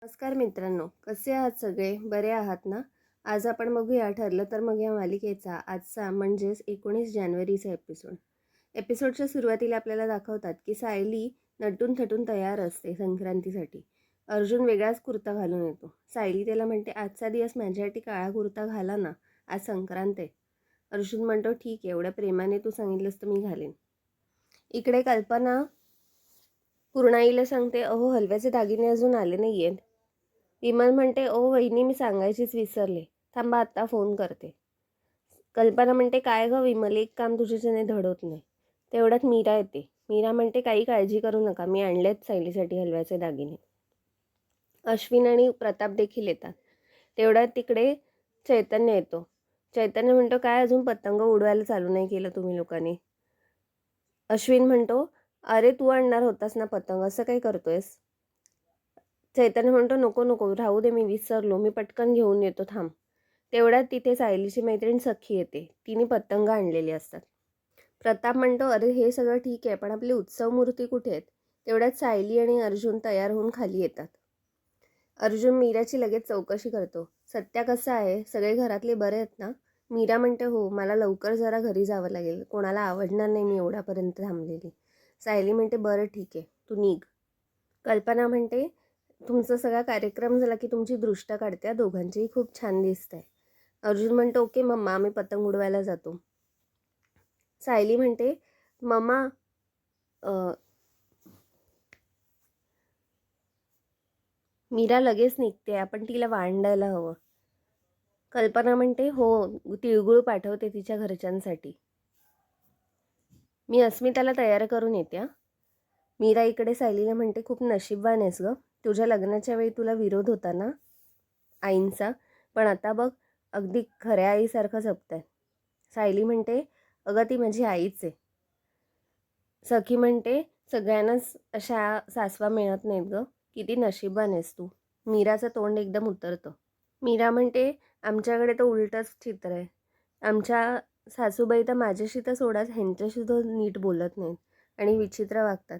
नमस्कार मित्रांनो, कसे आहात सगळे? बरे आहात ना? आज आपण बघूया ठरलं तर मग या मालिकेचा आजचा म्हणजेच 19 जानेवारीचा एपिसोड. एपिसोडच्या सुरुवातीला आपल्याला दाखवतात की सायली नटून-थटून तयार असते संक्रांतीसाठी. अर्जुन वेगळाच कुर्ता घालून येतो. सायली त्याला म्हणते, "आजचा दिवस माझ्यासाठी काळा कुर्ता घाला ना, आज संक्रांत आहे." अर्जुन म्हणतो, "ठीक आहे, एवढ्या प्रेमाने तू सांगितलंस तर मी घालेन." इकडे कल्पना पूर्णाईला सांगते, "अहो, हलव्याचे दागिने अजून आले नाही आहेत." विमल म्हणते, "ओ वहिनी, मी सांगायचीच विसरले. थांबा, आत्ता फोन करते." कल्पना म्हणते, "काय गं विमल, एक काम तुझ्याच्याने धड होत नाही." तेवढ्यात मीरा येते. मीरा म्हणते, "काही काळजी करू नका, मी आणलेत सायलीसाठी हलव्याचे दागिने." अश्विन आणि प्रताप देखील येतात. तेवढ्यात तिकडे चैतन्य येतो. चैतन्य म्हणतो, "काय अजून पतंग उडवायला चालू नाही केलं तुम्ही लोकांनी?" अश्विन म्हणतो, "अरे तू आणणार होतास ना पतंग, असं काय करतोयस?" चैतन्य म्हणतो, "नको नको, राहू दे, मी विसरलो, मी पटकन घेऊन येतो, थांब." तेवढ्यात तिथे सायलीची मैत्रीण सखी येते. तिने पतंग आणलेली असतात. प्रताप म्हणतो, "अरे हे सगळं ठीक आहे, पण आपली उत्सव मूर्ती कुठे आहेत?" तेवढ्यात सायली आणि अर्जुन तयार होऊन खाली येतात. अर्जुन मीराची लगेच चौकशी करतो. "सत्या कसा आहे? सगळे घरातले बरे आहेत ना?" मीरा म्हणते, "हो, मला लवकर जरा घरी जावं लागेल, कोणाला आवडणार नाही मी एवढ्यापर्यंत थांबलेली." सायली म्हणते, "बरं ठीक आहे, तू निघ." कल्पना म्हणते, "तुमचा सगळा कार्यक्रम झाला की तुमची दृष्ट काढते, दोघांचीही खूप छान दिसतंय." अर्जुन म्हणतो, "ओके मम्मा, आम्ही पतंग उडवायला जातो." सायली म्हणते, "मम्मा, मीरा लगेच निघते, आपण तिला वांडायला हवं." कल्पना म्हणते, "हो, तिळगुळ पाठवते तिच्या घरच्यांसाठी. मी अस्मिताला तयार करून येते हां." मीरा इकडे सायलीला म्हणते, "खूप नशीबवान आहेस गं, तुझ्या लग्नाच्या वेळी तुला विरोध होता ना आईंचा, पण आता बघ अगदी खऱ्या आईसारखं जपताय." सायली म्हणते, "अगं ती माझी आईच आहे." सखी म्हणते, "सगळ्यांनाच अशा सासवा मिळत नाहीत गं, किती नशीबवान आहेस तू." मीराचं तोंड एकदम उतरतं. मीरा म्हणते, "आमच्याकडे तर उलटंच चित्र आहे. आमच्या सासूबाई तर माझ्याशी तर सोडाच, ह्यांच्याशी तर नीट बोलत नाहीत आणि विचित्र वागतात.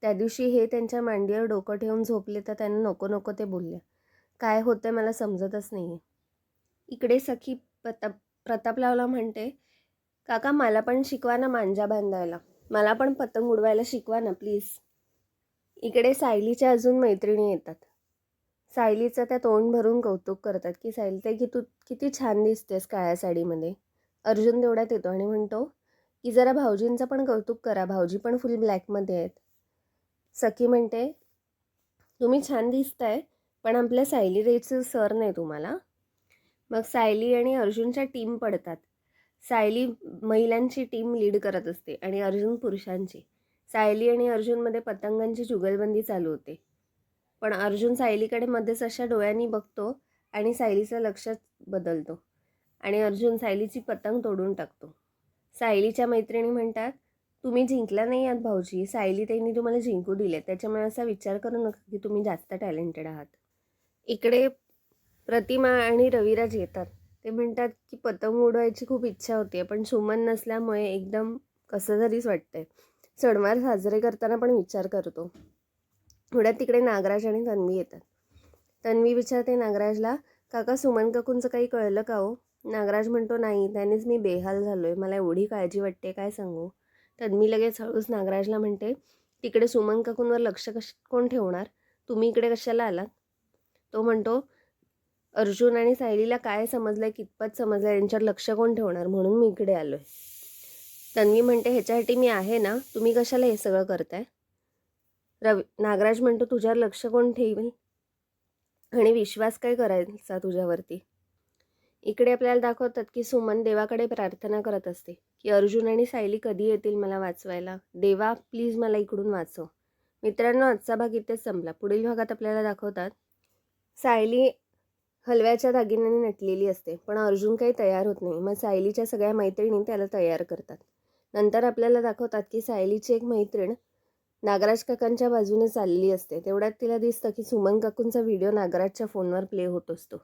त्या दिवशी हे त्यांच्या मांडीवर डोकं ठेवून झोपले तर त्यांना नको नको ते बोलल्या. काय होतंय मला समजतच नाही आहे." इकडे सखी प्रतापरावला म्हणते, "काका मला पण शिकवा ना मांजा बांधायला. मला पण पतंग उडवायला शिकवा ना प्लीज." इकडे सायलीच्या अजून मैत्रिणी येतात. सायलीचं त्या तोंड भरून कौतुक करतात की सायलीताई, की तू किती छान दिसतेस काळ्या साडीमध्ये. अर्जुन तेवढ्यात येतो आणि म्हणतो की जरा भाऊजींचं पण कौतुक करा, भाऊजी पण फुल ब्लॅकमध्ये आहेत. सखी म्हणते, "तुम्ही छान दिसताय, पण आपल्या सायलीताईचं सर नाही तुम्हाला." मग सायली आणि अर्जुनच्या टीम पडतात. सायली महिलांची टीम लीड करत असते आणि अर्जुन पुरुषांची. सायली आणि अर्जुनमध्ये पतंगांची जुगलबंदी चालू होते. पण अर्जुन सायलीकडे मध्येच अशा डोळ्यांनी बघतो आणि सायलीचं लक्ष बदलतो आणि अर्जुन सायलीची पतंग तोडून टाकतो. सायलीच्या मैत्रिणी म्हणतात, "तुम्ही जिंकला नाही आहात भाऊजी, सायलीताईंनी तुम्हाला जिंकू दिले, त्याच्यामुळे असा विचार करू नका की तुम्ही जास्त टॅलेंटेड आहात." इकडे प्रतिमा आणि रविराज येतात. ते म्हणतात की पतंग उडवायची खूप इच्छा होती, पण सुमन नसल्यामुळे एकदम कसं तरीच वाटतंय. सणवार साजरे करताना पण विचार करतो. थोड्यात तिकडे नागराज आणि तन्वी येतात. तन्वी विचारते नागराजला, "काका, सुमन काकूंचं काही कळलं का हो?" नागराज म्हणतो, "नाही, त्यानेच मी बेहाल झालोय, मला एवढी काळजी वाटते काय सांगू." तन्वी लगेच हळूच नागराजला म्हणते, "तिकडे सुमन काकूंवर लक्ष कोण ठेवणार? तुम्ही इकडे कशाला आलात?" तो म्हणतो, "अर्जुन आणि सायलीला काय समजलंय, कितपत समजलंय, यांच्यावर लक्ष कोण ठेवणार, म्हणून मी इकडे आलोय." तन्वी म्हणते, "ह्याच्यासाठी मी आहे ना, तुम्ही कशाला हे सगळं करताय?" नागराज म्हणतो, "तुझ्यावर लक्ष कोण ठेवेल आणि विश्वास काय करायचा तुझ्यावरती?" इकडे आपल्याला दाखवतात की सुमन देवाकडे प्रार्थना करत असते की अर्जुन आणि सायली कधी येतील मला वाचवायला, देवा प्लीज मला इकडून वाचव. मित्रांनो, आजचा भाग इथेच संपला. पुढील भागात आपल्याला दाखवतात सायली हलव्याच्या दागिन्याने नटलेली असते, पण अर्जुन काही तयार होत नाही. मग सायलीच्या सगळ्या मैत्रिणी त्याला तयार करतात. नंतर आपल्याला दाखवतात की सायलीची एक मैत्रीण नागराज काकांच्या बाजूने चाललेली असते. तेवढ्यात तिला दिसतं की सुमन काकूंचा व्हिडिओ नागराजच्या फोनवर प्ले होत असतो.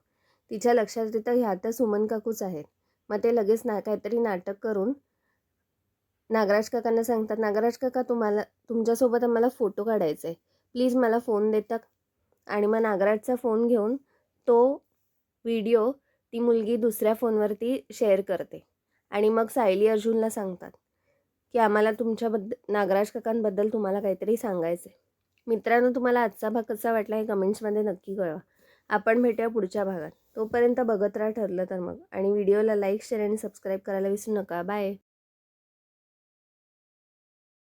तिच्या लक्षात येतं ह्या तर सुमन काकूच आहेत. मग ते लगेच काहीतरी नाटक करून नागराज काकांना सांगतात, "नागराज काका, तुमच्यासोबत आम्हाला फोटो काढायचा आहे, प्लीज मला फोन देता?" आणि मग नागराजचा फोन घेऊन तो व्हिडिओ ती मुलगी दुसऱ्या फोनवरती शेअर करते आणि मग सायली अर्जुनला सांगतात की आम्हाला नागराज काकांबद्दल तुम्हाला काहीतरी सांगायचं आहे. मित्रांनो, तुम्हाला आजचा भाग कसा वाटला हे कमेंट्समध्ये नक्की कळवा. आपण भेटूया पुढच्या भागात. तोपर्यंत बघत राहा ठरलं तर मग, आणि व्हिडिओला लाईक, शेअर आणि सबस्क्राईब करायला विसरू नका. बाय.